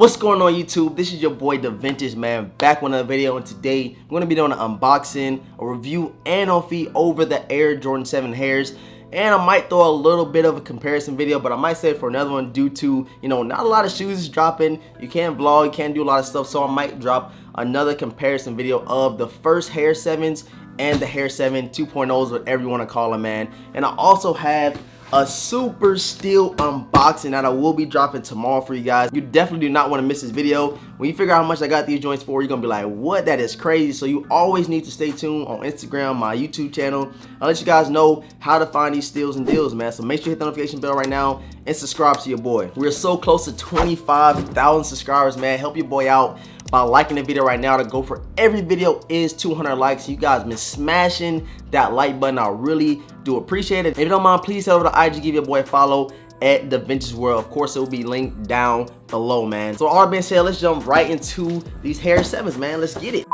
What's going on YouTube? This is your boy DEVINTAGE, man, back with another video, and today I'm going to be doing an unboxing, a review, and a fee over the Air Jordan 7 Hares. And I might throw a little bit of a comparison video, but I might save it for another one due to, not a lot of shoes is dropping. You can't vlog, you can't do a lot of stuff, so I might drop another comparison video of the first Hare 7s and the Hare 7 2.0s, whatever you want to call them, man. And I also have a super steel unboxing that I will be dropping tomorrow for you guys. You definitely do not want to miss this video. When you figure out how much I got these joints for, you're gonna be like, what? That is crazy. So you always need to stay tuned on Instagram, my YouTube channel. I'll let you guys know how to find these steals and deals, man. So make sure you hit the notification bell right now and subscribe to your boy. We're so close to 25,000 subscribers, man. Help your boy out by liking the video right now. To go for every video is 200 likes. You guys been smashing that like button. I really do appreciate it. If you don't mind, please head over to IG, give your boy a follow at DEVINTAGE World. Of course, it will be linked down below, man. So all that being said, let's jump right into these Hare 7s, man. Let's get it.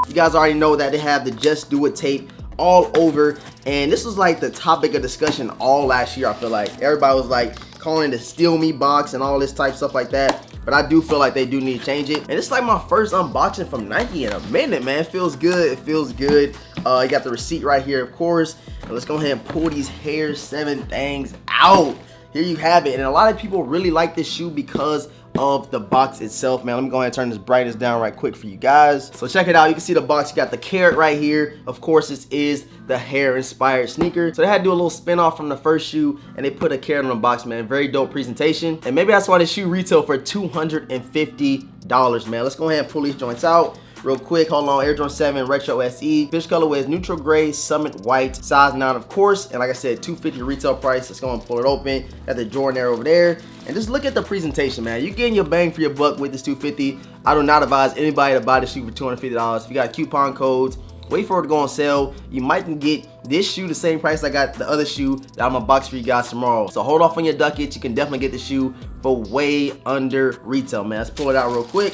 You guys already know that they have the Just Do It tape all over, and this was like the topic of discussion all last year. I feel like everybody was like calling it the Steal Me box and all this type stuff like that. But I do feel like they do need to change it. And it's like my first unboxing from Nike in a minute, man. It feels good. It feels good. You got the receipt right here, of course. And let's go ahead and pull these Hare 7 things out. Here you have it. And a lot of people really like this shoe because of the box itself, man. Let me go ahead and turn this brightness down right quick for you guys. So check it out. You can see the box. You got the carrot right here. Of course, this is the Hare inspired sneaker. So they had to do a little spin off from the first shoe, and they put a carrot on the box, man. Very dope presentation. And maybe that's why this shoe retail for $250, man. Let's go ahead and pull these joints out real quick. Hold on. Air Jordan 7 Retro SE. Fish colorway is neutral gray, summit white, size 9, of course. And like I said, $250 retail price. Let's go and pull it open. Got the Jordan Air over there. And just look at the presentation, man. You're getting your bang for your buck with this $250. I do not advise anybody to buy this shoe for $250. If you got coupon codes, wait for it to go on sale. You might can get this shoe the same price I got the other shoe that I'm gonna box for you guys tomorrow. So hold off on your ducats. You can definitely get the shoe for way under retail, man. Let's pull it out real quick.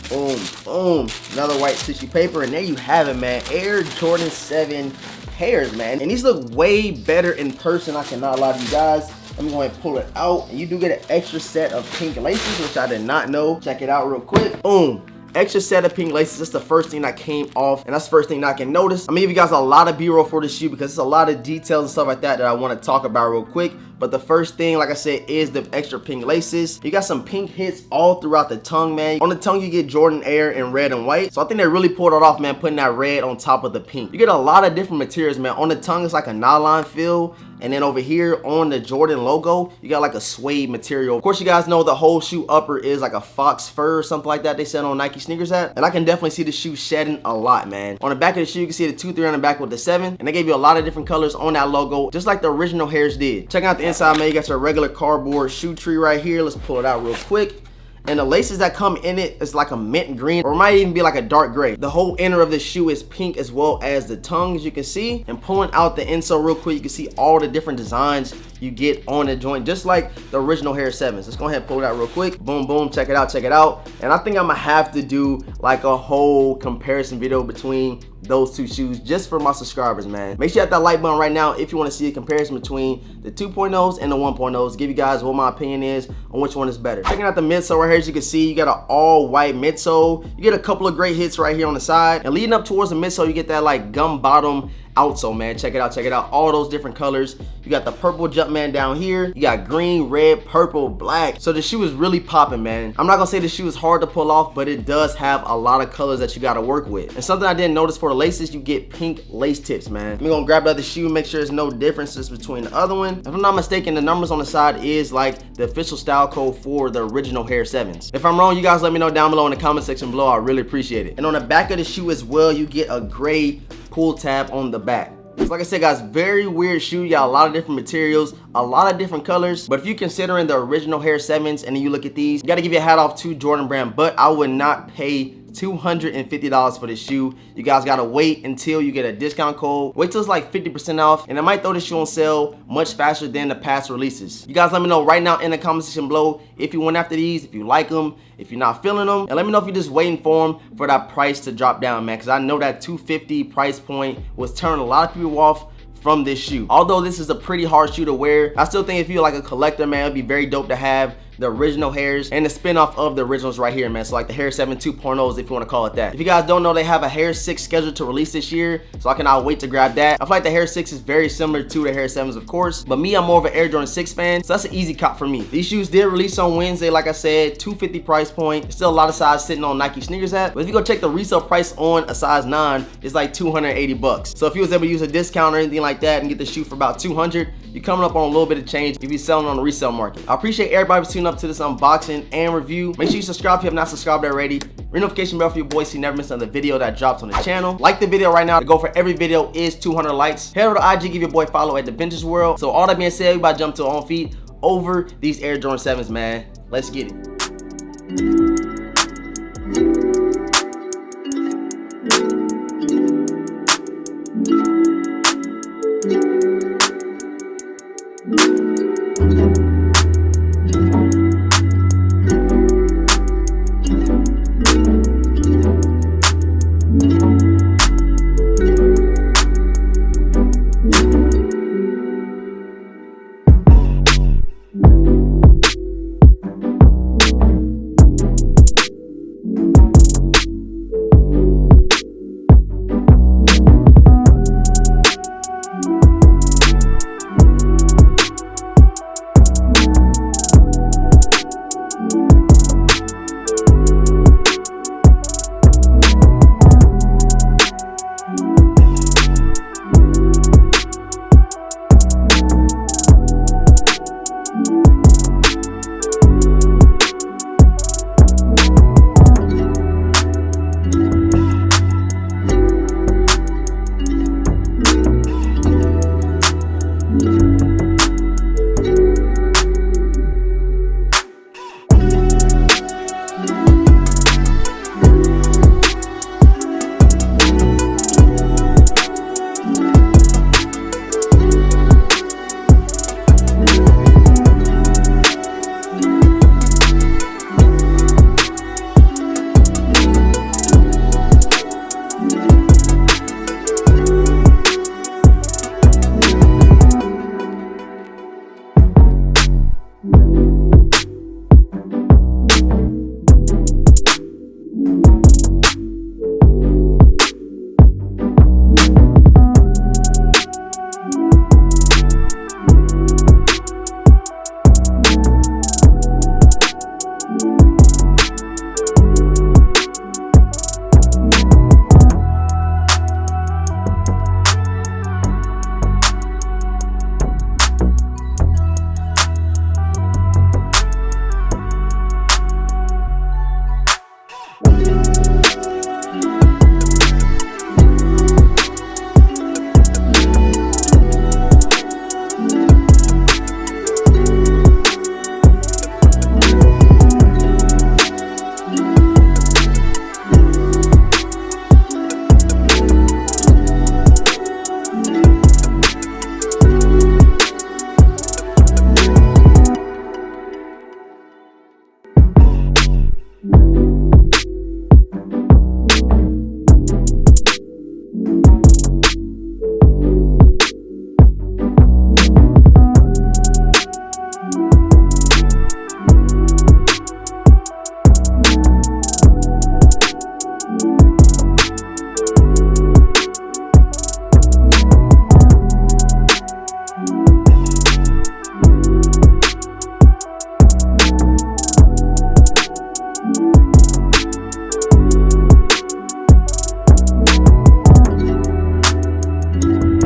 Boom, boom. Another white tissue paper, and there you have it, man. Air Jordan 7 Hares, man. And these look way better in person. I cannot lie to you guys. Let me go ahead and pull it out. And you do get an extra set of pink laces, which I did not know. Check it out real quick. Boom. Extra set of pink laces. That's the first thing that came off, and that's the first thing that I can notice. I'm gonna give you guys a lot of B-roll for this shoe because it's a lot of details and stuff like that I want to talk about real quick. But the first thing, like I said, is the extra pink laces. You got some pink hits all throughout the tongue, man. On the tongue, you get Jordan Air in red and white. So I think they really pulled it off, man, putting that red on top of the pink. You get a lot of different materials, man. On the tongue, it's like a nylon feel. And then over here on the Jordan logo, you got like a suede material. Of course, you guys know the whole shoe upper is like a fox fur or something like that they said on Nike sneakers at. And I can definitely see the shoe shedding a lot, man. On the back of the shoe, you can see the 2-3 on the back with the 7. And they gave you a lot of different colors on that logo, just like the original Hares did. Check out the inside, man. You got your regular cardboard shoe tree right here. Let's pull it out real quick. And the laces that come in it is like a mint green, or it might even be like a dark gray. The whole inner of the shoe is pink as well as the tongue, as you can see. And pulling out the insole real quick, you can see all the different designs you get on the joint, just like the original Hare 7s. Let's go ahead and pull it out real quick. Boom, boom, check it out, check it out. And I think I'm gonna have to do like a whole comparison video between those two shoes just for my subscribers, man. Make sure you hit that like button right now if you want to see a comparison between the 2.0s and the 1.0s. Give you guys what my opinion is on which one is better. Checking out the midsole right here, as you can see, you got an all white midsole. You get a couple of great hits right here on the side, and leading up towards the midsole, you get that like gum bottom outsole, man. Check it out, check it out. All those different colors. You got the purple Jumpman down here. You got green, red, purple, black. So the shoe is really popping, man. I'm not gonna say the shoe is hard to pull off, but it does have a lot of colors that you gotta work with. And something I didn't notice for the laces, you get pink lace tips, man. I'm gonna grab the other shoe, make sure there's no differences between the other one. If I'm not mistaken, the numbers on the side is like the official style code for the original Hare 7s. If I'm wrong, you guys let me know down below in the comment section below. I really appreciate it. And on the back of the shoe as well, you get a gray pull tab on the back. So like I said, guys, very weird shoe. You got a lot of different materials, a lot of different colors. But if you're considering the original Hare 7s and then you look at these, you got to give your hat off to Jordan Brand. But I would not pay $250 for this shoe. You guys gotta wait until you get a discount code. Wait till it's like 50% off, and I might throw this shoe on sale much faster than the past releases. You guys let me know right now in the comment section below if you went after these, if you like them, if you're not feeling them, and let me know if you're just waiting for them for that price to drop down, man, because I know that $250 price point was turning a lot of people off from this shoe. Although this is a pretty hard shoe to wear, I still think if you're like a collector, man, it'd be very dope to have the original Hares and the spinoff of the originals right here, man. So like the Hare 2.0s, if you want to call it that. If you guys don't know, they have a Hare 6 scheduled to release this year, so I cannot wait to grab that. I feel like the Hare 6 is very similar to the Hare 7s, of course, but me, I'm more of an Air Jordan 6 fan, so that's an easy cop for me. These shoes did release on Wednesday, like I said, $250 price point. There's still a lot of size sitting on Nike sneakers app, but if you go check the resale price on a size 9, it's like $280. So if you was able to use a discount or anything like that and get the shoe for about $200, you're coming up on a little bit of change if you're selling on the resale market. I appreciate everybody for tuning up to this unboxing and review. Make sure you subscribe if you have not subscribed already. Ring notification bell for your boys so you never miss another video that drops on the channel. Like the video right now. The goal for every video is 200 likes. Head over to IG, give your boy a follow at DEVINTAGE World. So all that being said, we about to jump to our own feet over these Air Jordan 7s, man. Let's get it.